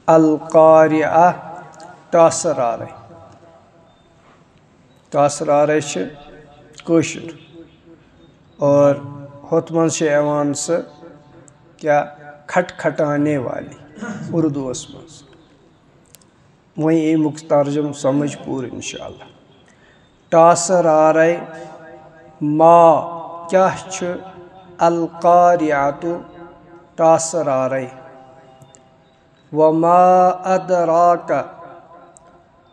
अल-क़ारिअह टासर आरे कशुर और होत मन से एवान से क्या खटखटाने वाली उर्दू मज वही अमुक तर्जुम समझ पूर इंशाअल्लाह। टासर आरे मा क्या अल-क़ारिअतु टासर आरे वमा अदराका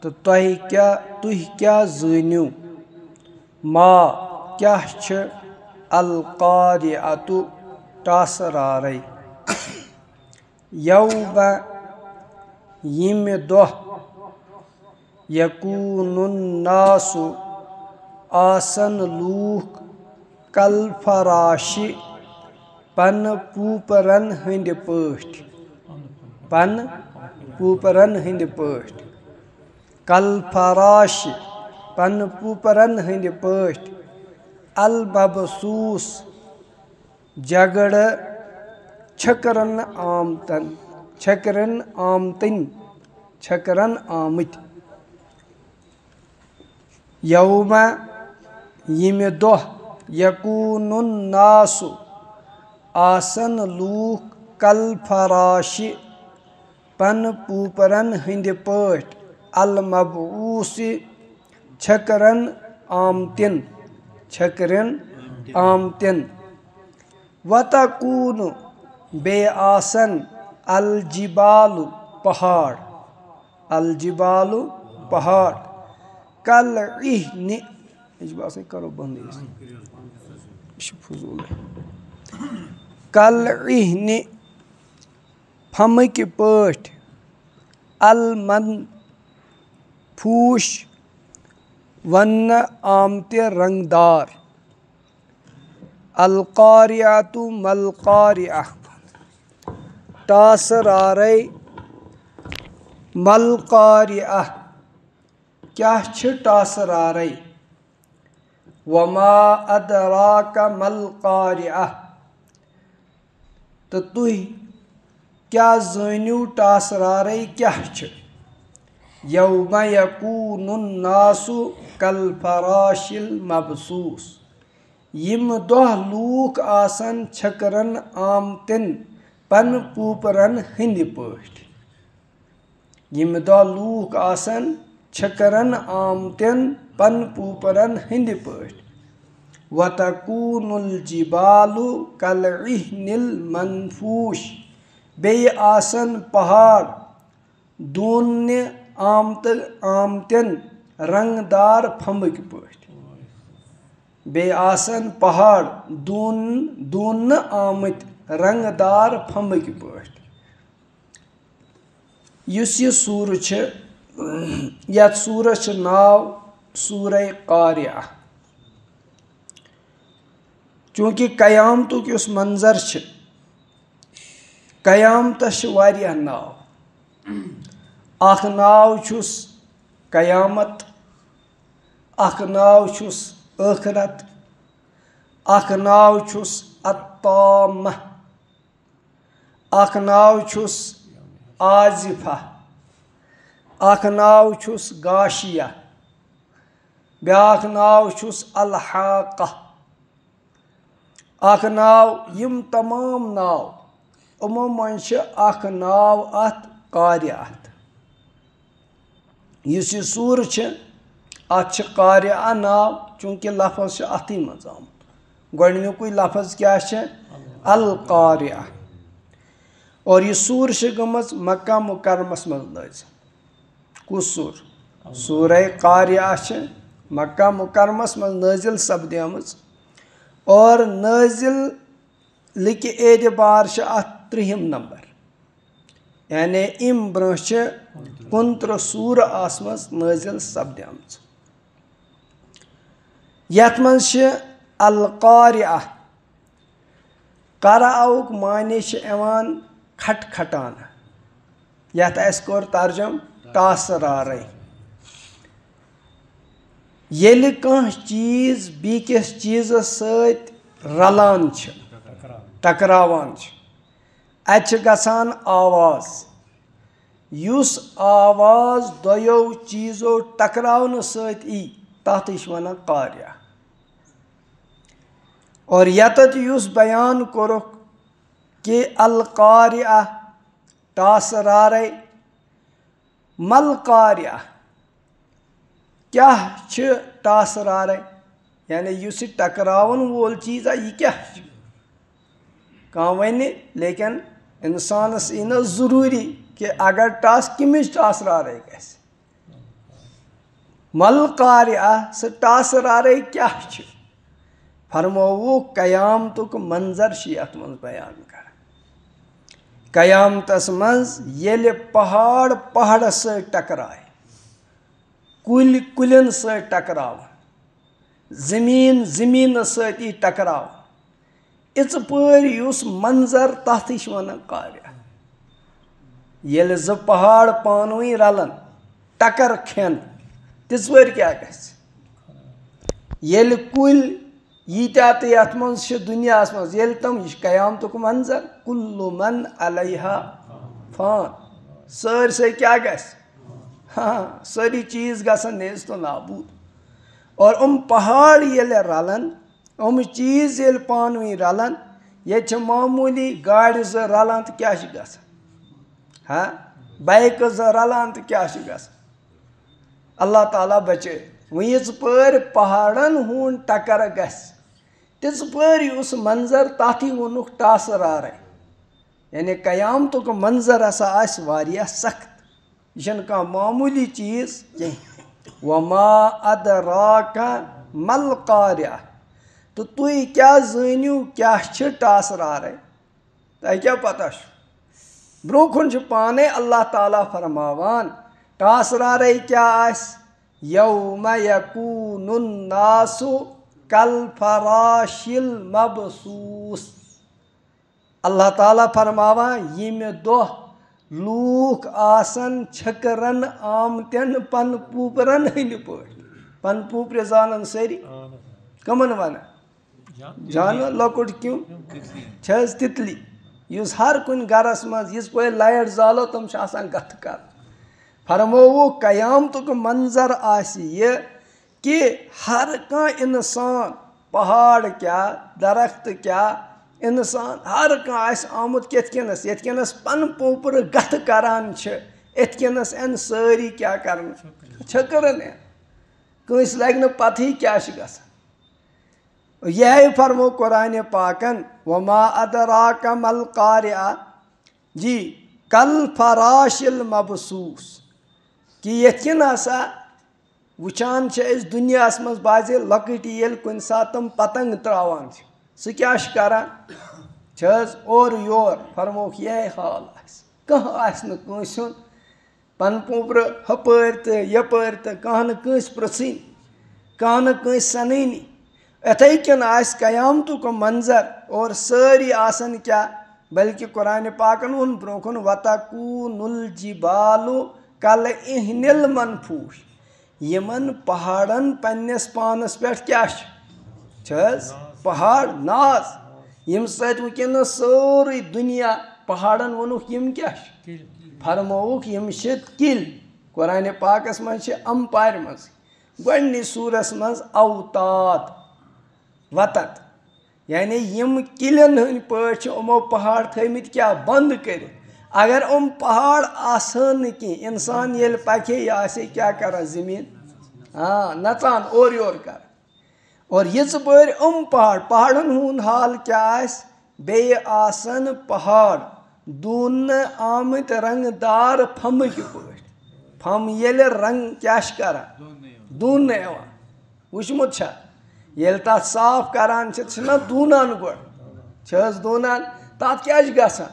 तो तुह क्या ज़ानियो मा क्या अल-क़ारिअतु टासर आरे यौम यिमे दोह यकूनुन्नासु आसन लूख कल फराशि पन पूपरन हंद पठ कल फराशि पन पूपरन हंद पठ अल मबसूस जगड़ छकरन आमत यौम यिमे दोह यकूनुन्नासु आसन लूख कल फराशि पन पूपरन हंद पठ अल मबूस छकरन आमतिन वतकून बे आसन अल जिबालु पहाड़ कल इहनि करो बंद कल इहनि फमक पठ अल मन फूश वन आमत रंगदार अल-क़ारिअतु मल-क़ारिअह टासर आरे मल-क़ारिअह क्या टासर आरे वमा अदराका मल-क़ारिअह तो तुह क्या ज़ानियो टासर आरे क्या यौम यकूनुन्नासु कल फराशिल मबसूस यिम दोह लूक आसन छकरन आमतिन पन पूपरन हंद पठ यिम दोह लूक आसन छकरन आमतिन पन पूपरन हंद पठ वतकूनुल जिबालु कल इहनिल मनफूश बे आसन पहाड़ दून आमतिन रंगदार फमक पठ बे आसन पहाड़ दून आमत रंगदार फमक पठ युस यह सूर यथ सूरस नाव सूर क़ारिअह चूँकि क़यामतुक युस मंजर क़यामतस वारियाह नाव अख नाव छुस क़यामत अख नाव छुस आखिरत अख नाव छुस अत्तामह अख नाव छुस आजिफा अख नाव छुस गाशिया ब्याख नाव छुस अलहाक़ा अख नाव यम तमाम नाव उमो मन अख नाव अत क़ारिअह युस यह सूर अत क़ारिअह नाव चूँकि लफज अथी मज आमुत गोडनिकुई लफज क्या अल-क़ारिअह और यह सूर गमज मक्का मुकर्रमस मज नाज़िल कुस सूर सूर क़ारिअह मक्का मुकर्रमस मज नाज़िल सपदेमज और नाज़िल लिक एतबार अत 30 नंबर यानी इम ब्रोह 29 सूर आसमज नाज़िल सपदेमज यथ मज अल-क़ारिअह क़राउक माने खटखटाना यथ अस कोर तर्जुम टासर आरे येल कह चीज बीकिस चीजस सत रलान टकरावान अत गसान आवाज युस आवाज दोयो चीजो टकरावन सत ई तथ वन कारिया। और यतत युस बयान कोरुक कि अल कारिया टासरारे मल कारिया क्या टासरारे यानी युस टकरावन वोल चीज़ यह क्या कह वन लेकिन इंसानस यी न जरूरी कि अगर टास कमिच टासरारे गस मल कारिया सह टासरारे क्या फरमोवु कयामतुक मंजर यथ मज बयान कर। कयामतस मज येले पहाड़ पहाड़ से टकराए कुल कुलन से टकराव जमीन जमीन सती टकराव इस पर युस मंजर तथ वन कारिया। येले ज पहाड़ पानवी रलन टकर खेन तिस पर क्या गस येले कुल यीत्या तो यथ मज दुनिया मज येल तम यह कयामतुक मंजर कुल्लु मन अलैहा फान सारसे क्या गस हाँ सारी चीज गसन नेज तो नाबूद। और पहाड़ येले रलन चीज येल पानवी रलन ये मामूली गाड़ ज रलन तो क्या गस हाँ बाइक ज रलन तो क्या गस अल्लाह ताला बचे वह पर पहाड़न हूं टकर गस तिस पर उस मंजर तथ वोनुक टासरारे यानी कयामतुक मंजर हसा आस वारिया सख्त यह कह मामूली चीज कह। वमा अदराका मल कारिया तो तुई क्या जानियो क्या टासरारे तह क्या पता ब्रोखुन पाने अल्लाह ताला फरमावान टासरारे क्या आस यौम यकूनुन नासु कल फराशिल मबसूस। अल्लाह ताला फरमावा यम दोह लूख आसन छकरन आमतन पन पूपरन हंद पन पूपर जानन सारी कमन वन जान लकुट क्यों छस तितली युस हर कुन गरस मज इस पे लाइट जालो तम गथ कर। फरमोवु कयामतुक मंजर आस ये कि हर कह इंसान पहाड़ क्या दरख्त क्या इंसान हर कह आमुत कितकनस यतकनस पन पोपर गथ करान यतकनस एन सारी क्या कर छकरन कंस लग न पत क्या यह फरमो कुरान पाकन वमा अदराका मल कारिया जी कल फराशिल मबसूस कि यतकन हसा वुचान दुनिया मज बाजे लकट ये कुन सात तम पतंग त्रावान सह क्या करान और योर फरमोक यह हाल कह पन पोपर हपर तो यपर तो कह नस प्रसिन कह नस सननी इथे कन कयामतुक मंजर और सारी आसन क्या बल्कि कुरान पाकन उन ब्रोखन वतकूनुल जिबालु कल इहनिल मनफूश यमन पहाड़न पन्नस पानस पे क्या पहाड़ नाज यम सत वनस सारी दुनिया पहाड़न वनुक यम क्या फरमोक यम किल कुरान पाकस मज अम्पार मज गोडनि सूरस मज अवतात वतत यानी यम किलन हंद पे उमो पहाड़ थमित क्या बंद कर। अगर पहाड़ आसान कि इंसान ये पके यह क्या कर जमीन हाँ नचान और योर कर। और यह पर पहाड़ पहाड़न हूं हाल क्या बे आसन पहाड़ दून आमत रंगदार फम पे फम ये रंग क्या कर दून वुचमुत ये तथ साफ करान दूनान गोड़ दूनान तथ क्या गसान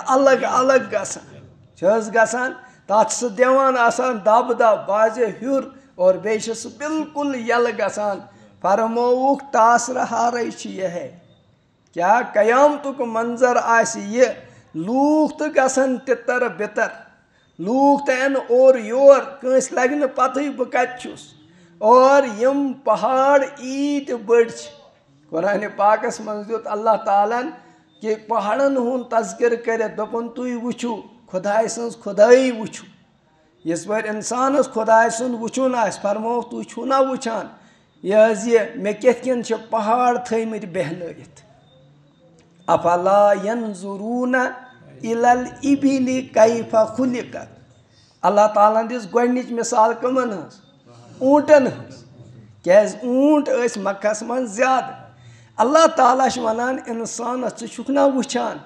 अलग अलग गसान तथ सह दिवान दब दब बाजे हुर और बे बिल्कुल यल गसान। फरमोवुक टासरहारे यह क्या कयामतुक मंजर आस ये लूख तो गसन तितर बितर लूख तो एन और योर कंस लग न पतई बह कत और यम पहाड़ ईत बड़ कुरान पाकस मज दुत अल्लाह तालन कि पहाड़न हूं तस्कर कर दोपन तुई वुचु खुदाई सन्स खुदाई वुचु यस पर इंसानस खुदाई सुन वुचुन आस फरमो तु छु ना वुचान ये मे कितकन पहाड़ थमित बेहनयित अफला यंजुरून इलल इबिली कैफा खुलिकत अल्लाह ताला दिस गोडनिच मिसाल कमन हज ऊंटन हज क्या ऊंट अस मक्कस मन ज्यादा अल्लाह ताला वनान इंसान चुक ना वुचान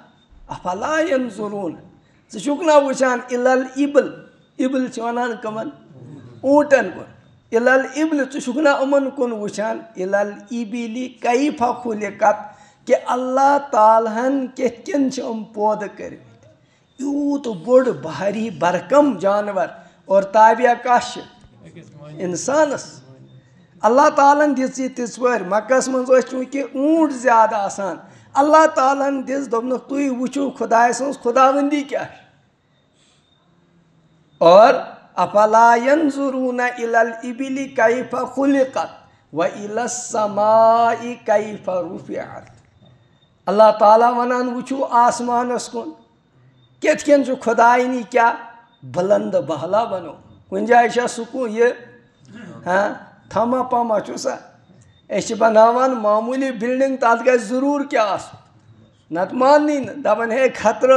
अफला यंजुरून चुक ना वुचान इलल इबल इबल वनान कमन ऊंटन कुन इलल इबल चुक ना उमन कुन वुचान इलल इबिली कैफा खुलिकत कि अल्लाह तालहन कितकन पौध कर यूत बोड़ भारी बरकम जानवर और ताबिया कश इंसानस अल्लाह तालन दिस तिस पर मक्कस मज चूंकि ऊंट ज्यादा आसान अल्लाह तालन दिस दोपन तुई वुचु खुदाय सन्स खुदावंदी क्या और अफला यंजुरून इलल इबिली कैफा खुलिकत व इलस समाई कैफा रुफिअत अल्लाह ताला वनान वुचु आसमानस कुन कितकन खुदाई नी क्या बुलंद बहला बनो कुन जाय सुकून ये हाँ थमा पमा सा बनावान मामूली बिल्डिंग तथ ग जरूर क्या नत मानी दपन हे खतर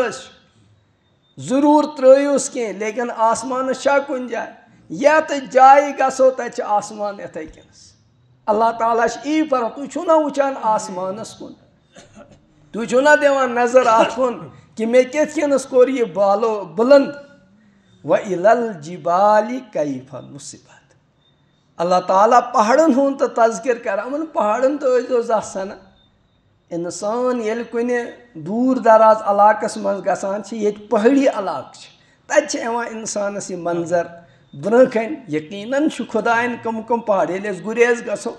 जरूर त्रोस कह लेकिन आसमान शा कुन जाए यत जाय गो तत आसमान इथे कनस अल्लाह ताला ई पर तु छु ना वुचान आसमानस कुन तु छु ना दिवान नजर अत कुन कि मे कितकनस कोर ये बालो बुलंद व इलल जिबाली कैफा नुसिबत अल्लाह ताला पहाड़न हुन तो तज़किर कर पहाड़न तो आसान इंसान ये कुन दूर दराज इलाकस मज गसान ये पहाड़ी इलाक तत इंसानस ये मंजर ब्रकन यकीनन खुदायन कम कम पहाड़ ये गुरेज गो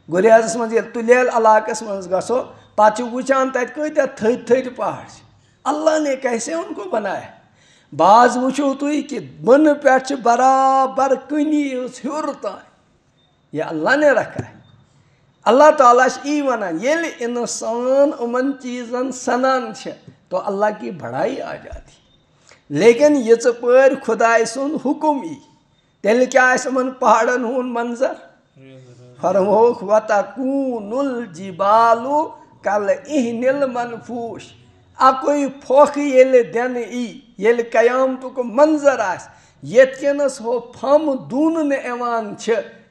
गुरेजस मज तुलेल इलाकस मज गो पे वुचान तत कत्या थद थद पहाड़ अल्लाह ने कैसे उनको बनाया बाज वुचो तुई कि बन पे बराबर कनी हर तान यह अल्लाह ने रखा है अल्लाह ताला ई वनान येल इंसान उमन चीज़न सनान तो अल्लाह की बड़ाई आ जाती लेकिन ये पर खुदाय सुन हुकुम ई तेल क्या उमन पहाड़न हुन मंजर फरमोख वतकूनुल जिबालु कल इहनिल मनफूश अकोई फोख ये दिन ई ये कयामतुक मंजर आस यतकनस हो फम दून एवान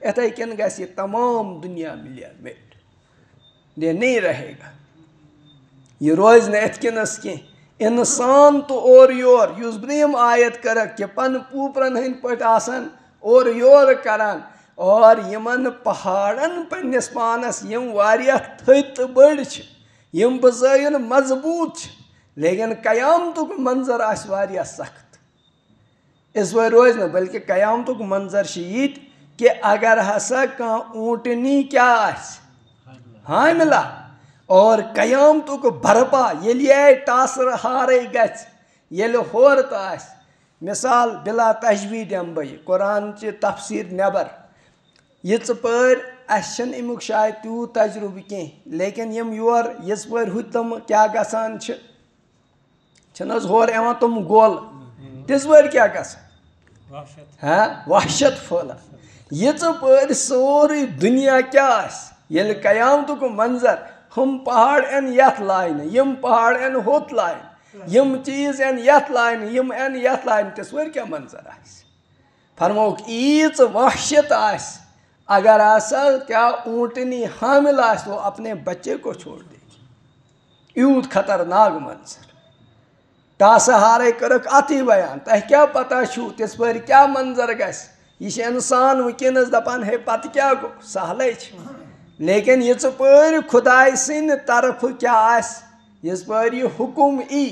इथे कन गि तमाम दुनिया मिलिया मिट ये नहीं रहेगा ये रोज न इतकनस कह इंसान तो और योर युस ब्रीम आयत कर कि पन पूपरन हंद पट आसन और योर करान और यमन पहाड़न पन्नस पानस यम वारिया थत बड़ यम बजायन मजबूत लेकिन कयामतुक मंजर आस वारिया सख्त इस वे रोज न बल्कि कयामतुक मंजर यीत कि अगर हसा कह ऊँटनी क्या हामिला और कयामतुक बरपा ये टासर हारे गल होर तो मिसाल बिला तजवी दम बह कुरान च तफसीर नबर ये पर अमुक शायद तूत तजुर्बे कह लेकिन यम योर इस पर हु तम क्या गसान होर एवं तुम गोल तिस पर क्या गसान हाँ वहशत फैला ये पर सोरी दुनिया क्या ये कयामतुक मंजर हम पहाड़ एन यथ लाइन यम पहाड़ एन होत लाइन यम चीज एन यथ लाइन यम एन यथ लाइन तिस पर क्या मंजर फरमोक ईच वहशत अगर ऐसा क्या ऊँटनी हामिल वो अपने बच्चे को छोड़ देगी यूत खतरनाक मंजर टास हारे करक अति बयान तह क्या पता छू तिस पर क्या मंजर गस यह इंसान वनस दपान हे पत क्या गो सहल लेकिन ये पर खुदाय सिंद तरफ क्या इस पर यह हुकुम ई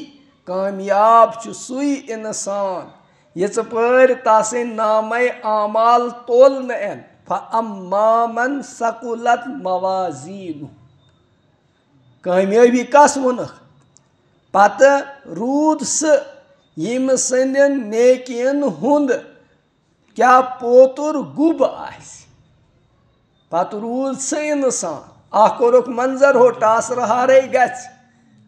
कामयाब सुई इंसान ये पर तासिन नाम आमाल तोल एन फअम्मामन सकुलत मवाजीनु कामयाबी कस वुन पत रूद सम सदन नेकियन हुंद क्या पोतुर गुब पत रूद स इंसान कोरुक मंजर हो टासर हारे गच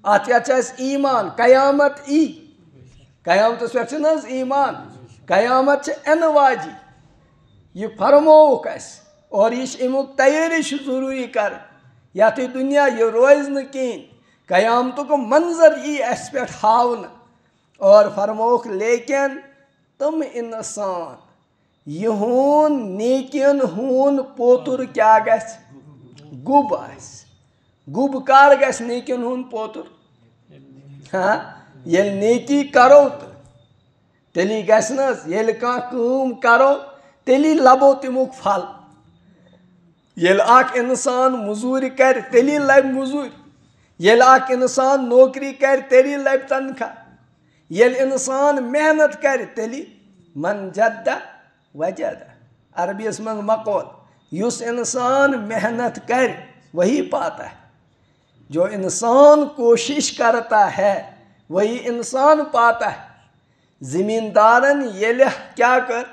अत ईमान कयामत ई क़यामतस पे ईमान, क़यामत एन वाजी, यह फरमोक और यह अमुक तैयारी जरूरी कर, या दुनिया यह रोज न कहें, क़यामतुक मंजर यी अस पे हावन और फरमोक लेकिन तम इंसान यहून नेकियन हून पोतुर क्या गस गुब आस, गुब कर गस नेकियन हून पोतुर, हाँ ये नेकी करो तेली गस ये कम करो तेली लबो तमुक फल, ये इंसान मजूर कर तेली लब मजूर, ये इंसान नौकरी कर तेली लब तनख्वाह, ये इंसान मेहनत कर तेली मन जद्दा वजद, अरबीस में मकौल, युस इंसान मेहनत कर वही पाता है, जो इंसान कोशिश करता है वही इंसान पाता है। ज़मींदारन ये क्या कर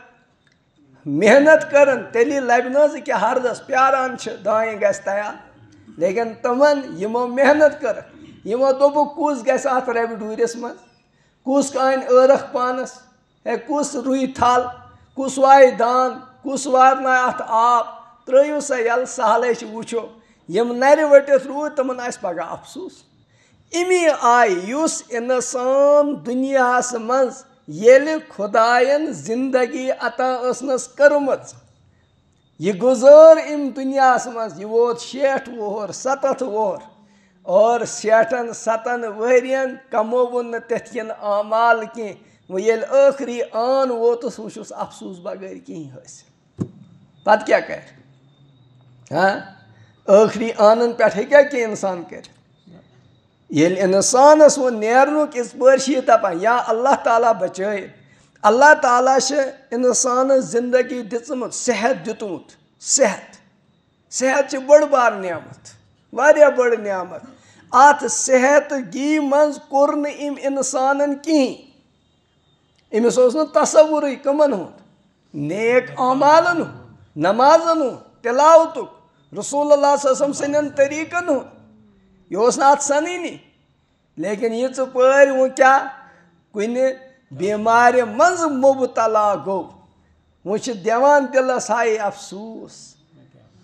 मेहनत करन तेली लब न क्या हरदस प्यारान दाएं गस तैयार, लेकिन तमन यमो मेहनत कर यमो दोप कुस गस अत रबि डूरिस मज, कुस कान ٲरख पानस, है कुस रुई थल, कुस वाय दान, कुस वारना अत आब, त्रो सा यल सहल वो यम नर वटित रूद तमन आस पगह अफसोस। इमी आय युस इंसान दुनियास मज येल खुदायन जिंदगी अता असनस करमच, यह गुजर इम दुनियास मज, यह वोत 60 वोहर 70 वोहर और 60 70 वहरियन कमोवन न तथन आमाल कह, वो ये आखरी आन वोतस वुस अफसोस बगैर कहीं हासिल, पत क्या कर, हाँ आखरी आनन पे क्या इंसान कर, ये इंसानस वो नेरनुक इस पर दपान या अल्लाह ताला बचाए, अल्लाह ताला इंसान जिंदगी दिचमुत सेहत दितमुत, सेहत सेहत बड़ बार नियामत, वारिया बड़ नियामत, अत सेहत गी मज कोर न इम इंसानन कहीं, इमिस तस्वुर कमन हुंद नेक अमालन हुंद, नमाजन हुंद, तिलावतुक, रसूलुल्लाह सल्लल्लाहु अलैहि वसल्लम सन्न तरीकन हुंद, यह अत सनी, लेकिन ये पर वो क्या कुन बीमार मज मुबतला गो, वो दिवान दिलस हाय अफसोस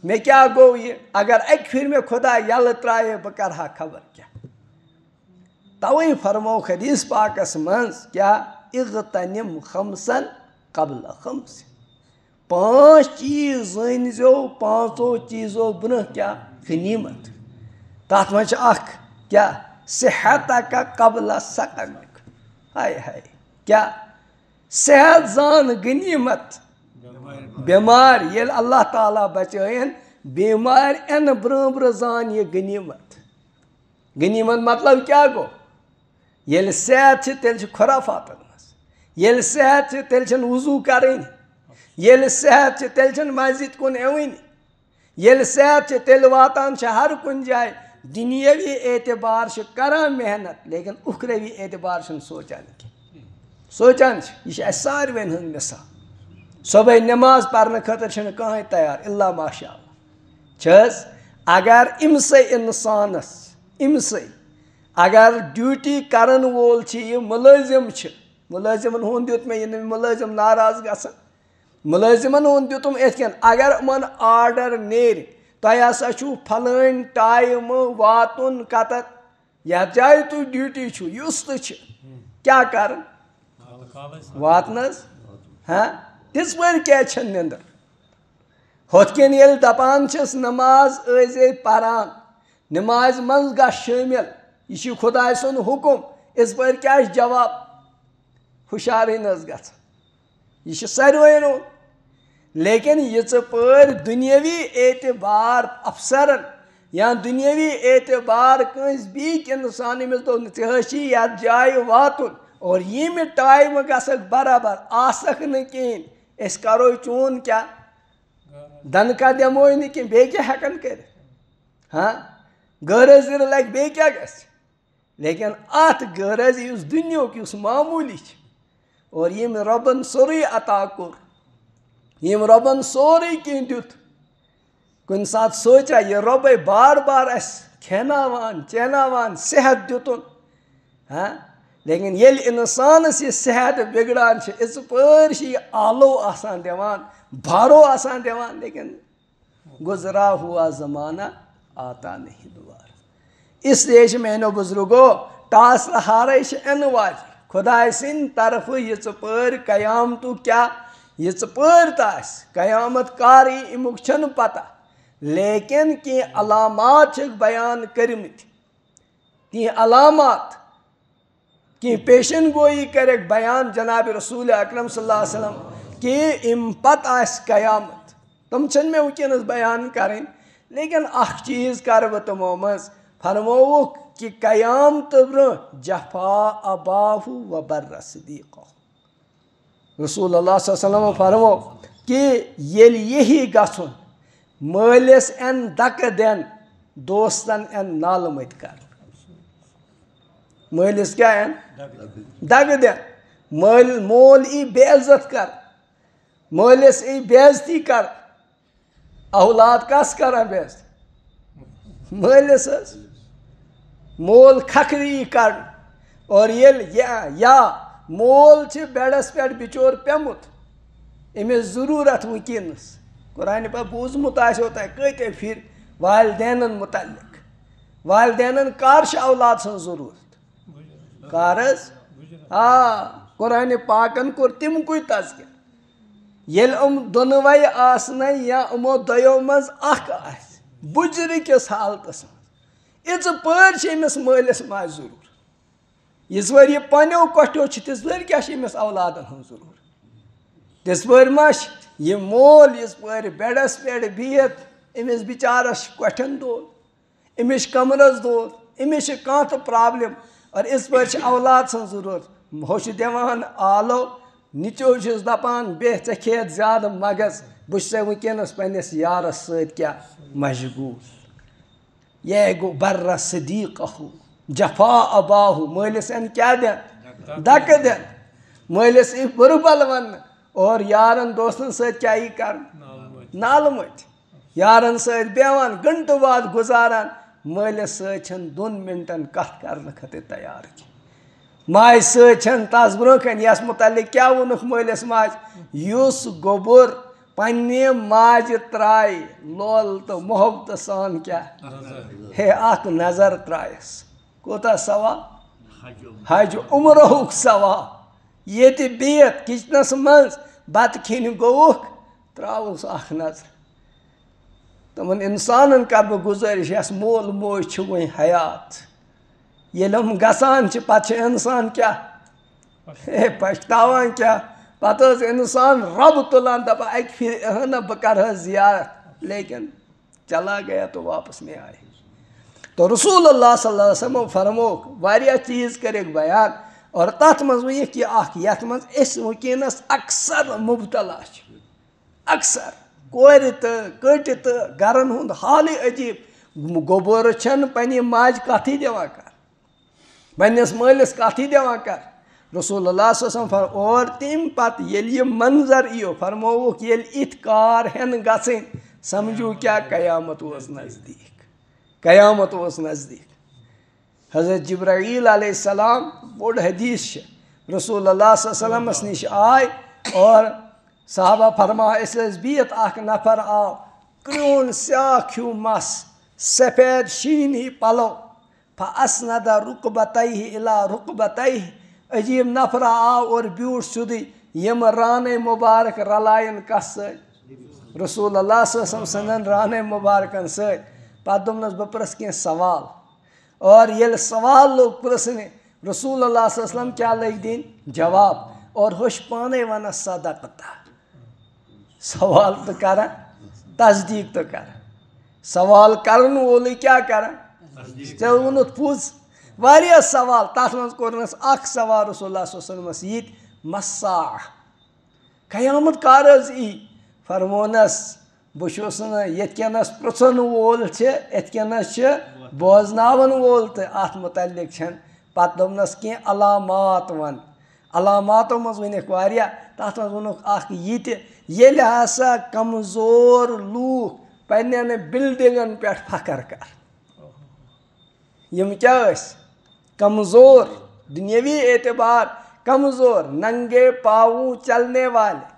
मे क्या गो ये, अगर अक फिर में खुदा यल त्राए बह कर खबर क्या, तवे फरमो हदीस पाकस मज क्या इग़तनिम खमसन कबल खमस, 5 चीज जो 5 चीजों ब्रह क्या गनीमत, तथ मज क्या सेहत का कबल सकमिक, हाय हाय क्या सेहत जान गनीमत, बीमार ये अल्लाह ताला बचायन बीमार एन ब्र जान ये गनीमत, गनीमत मतलब क्या गो, ये सेहत तेल खुराफातन मज, ये सेहत तेल वजू करें, ये सेहत तेल मस्जिद कुन एवन, ये सेहत तेल वातान हर कुन जाए, दुनियावी एतबार करा मेहनत लेकिन उखरवी एतबार सोचान सोचान यह सारवेन हंद मिसाल, सुबह नमाज पढ़ने खतर कहें तैयार इल्ला माशाअल्लाह, अगर इमसे इंसानस इमसे अगर ड्यूटी करन वोल यह मुलाजिम मुलाजिमन हुंद दित मे यह मुलाजिम नाराज गसन, मुलाजिमन हुंद दितुम एथकन अगर मन आर्डर नेर तह हसा फलान टाइम वातुन कतत यथ जाए तु ड्यूटी युस तो क्या कर वातनस, हाँ तिस पर क्या निंदर होतकन ये दपान नमाज ऐसे परान नमाज मज ग शामिल, यह खुदा सुन हुकुम, इस पर क्या जवाब हुशार नज ग यह सारे, लेकिन ये पर दुनियावी एतबार अफसरन या दुनियावी एतबार कंस बीक इंसान मिल तो ची यथ जाए वातुन और ये टाइम गसक बराबर आसक न कहें, अस करो चून क्या दनका दमो न कह बे क्या हेकन कर, हाँ गरजर लग बे क्या गस, लेकिन अत गरज उस दुनियाक उस मामूली और यम रबन सोरे अता कोर, यम रबन सोरे कह दुत, कुन सात सोचा यह रब बार बार अस खेनावान चेनावान सेहत दुतुन, हाँ लेकिन ये इंसानस यह सेहत बिगड़ान इस पे आलो आसान दिवान भारो आसान दिवान, लेकिन गुजरा हुआ ज़माना आता नहीं दोबारा। इसलिए मेनो बुजुर्गो टास हारे अन वाज खुदा सिंद तरफ यह पर कयाम तो क्या यह पर तास कयामत कार अमुक छन पता, लेकिन कि अलामात बयान करमित कि अलामात कि पेशन गोई कर बयान जनाब रसूल अकरम सल्लल्लाहु अलैहि वसल्लम कि इम पत आस कयामत तम छन में वनस बयान करें, लेकिन अख चीज कर बह तमो मज फरमोवुक कि कयाम तो ब्रो जफा अबाहु व बर्र सिद्दीक़ रसूल अल्लाह सल्लल्लाहु अलैहि वसल्लम फरमो कि येल यही गछुन मालिस एन दक देन दोस्तन एन नाल मत कर। मालिस क्या एन दक देन, मोल ई बेइज्जत कर, मालिस ई बेइज्जती कर, औलाद कस कर बेइज्जती मालिस मोल खखरी कर। और या मोल बेड़स पे बिचोर पेमुत अमिस जरूरत वनस कुरान पर बूजमुत कत फिर वालदेन मुतल्लिक वालदेन कर औलाद सं जरूरत कारस हाँ कुरान पाकन कोर तिम कुछ तज़किर येल दोनवे आसन या अमो दयो मज बुजर किस हालतस इस पर मालिस माज जरूर इस वर यह पनो कठो तिस वर क्या औलादन हूँ जरूर तिस पर मश यह मोल इस पर बेड़स पे बिहत अमिस बिचारस कठन दोद अमिस कमरस दोद अमिस कह तो प्रॉब्लम और इस पर औलाद सन जरूरत होश दिवान आलो निचो दपान बे ऐ खेत ज्यादा मगज बस वनस पन्नस यारस क्या मशगूल यह गो बर्र सिद्दीक़हु जफा अबाहु मालिस एन क्या देन दक देन मालिस बुरबल वन और यारन दोस्तन सत क्या कर नाल मत यारन सत बेवान घंटों बाद गुजारान मालिस सत 2 मिनटन कथ करने खतर तैयार माज सत तस ब्रोकन यस मुतल्लिक क्या वोनुक मालिस माज युस गोबुर पन्ने माज त्राय लोल तो मोहब्बत सान क्या हे अख नजर त्रायस कोता सवा हज उम्रहुक सवा ये बिहत किचनस मज बत खिन गोवुक त्रावुस अख नजर तमन इंसान कर बह गुजारिश यस मोल मोज वन हयात ये हम गसान पे इंसान क्या हे पछतावान क्या पत इंसान रब तुलान दपा अक फिर ना बह कर जियारत, लेकिन चला गया तो वापस नहीं आए। तो रसूल अल्लाह सल्लल्लाहु अलैहि वसल्लम फरमो वारिया चीज़ कर बयान और तथ मज वन कि यथ मज वनस अक्सर मुबतला अक्सर कोर तो कट तो गरन हुंद हाल अजीब गोबर छन पन्ने माज कथी दिवान कर पन्नस मालिस कथी दिवान कर रसूल अल्लाह सल्लल्लाहु अलैहि वसल्लम और तम पत ये मंजर इो फरमोवुक ये इत कार हेन गन समझू क्या कयामत वस नज़दीक कयामत वस नज़दीक। हज़रत जिब्राईल अलैहिस्सलाम बोड़ हदीस रसूल अल्लाह सल्लल्लाहु अलैहि वसल्लम निश आय और साहबा फरमा बिहत अख नफर आव क्रून स्याख्यू मस सफ़ेद शीनी पलो फअस्नद रुकबतैहि इला रुकबतैहि अजीब नफर आव और ब्यूट सुधी यम रान मुबारक रलायन कस रसूल अल्लाह सल्लल्लाहु अलैहि वसल्लम रान मुबारकन सत पत दोपनस बह प्रस कह सवाल और ये सवाल लोग प्रसने रसूल अल्लाह सल्लल्लाहु अलैहि वसल्लम क्या लग दिन जवाब और होश पाने वन सदकता सवाल तो कर तस्दीक तो कर सवाल करन वोल क्या कर ऐ वोन पुज वारिया सवाल तथ मज कोरनस अख सवाल रसूलुल्लाह सल्लल्लाहु अलैहि वसल्लम यीत मस्सा कयामत कर ई फरमोनस बहुस नस पृन वोल यस बोजनावन वोल तो अत मुतल्लिक पत दोपनस कह अलामात वन अलामातों मज वनिक वारिया तथ मज वोनुक अख ये हसा कमजोर लूख पन्न बिल्डिंगन पे फखर कर यम क्या कमजोर दुनियावी एतबार कमज़ोर, नंगे पाँव चलने वाले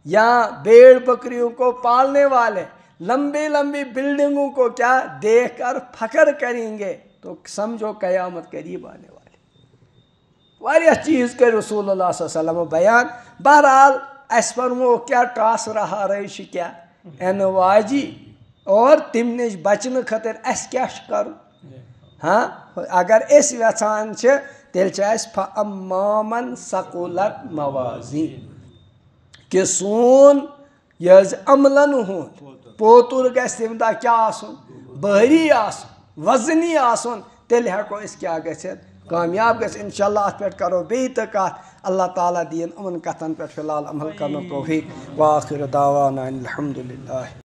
या भेड़ बकरियों को पालने वाले लंबी लंबी बिल्डिंगों को क्या देखकर फख्र करेंगे, तो समझो क़यामत करीब आने वाली। वारिया चीज़ कर रसूलुल्लाह सल्लल्लाहु अलैहि वसल्लम बयान। बहरहाल अस फरमो क्या टास रहा रही क्या एन वाजी और तिम नश बचन खतर अस क्या करूँ। हाँ, अगर अस यछान तेल फअम्मामन सकुलत मवाज़ीन कि सोन यह अमलन हुंद पोतुर गस तम दह क्या आसन भारी आसन वजनी आसन, तेल हेको अस क्या गसित कामयाब गस। इंशाअल्लाह अत पे करो बे तो कत। अल्लाह ताला दीन उन कथन पे फिलहाल अमल करने तौफीक। व आखिर दावाना अनिल हम्दुलिल्लाह।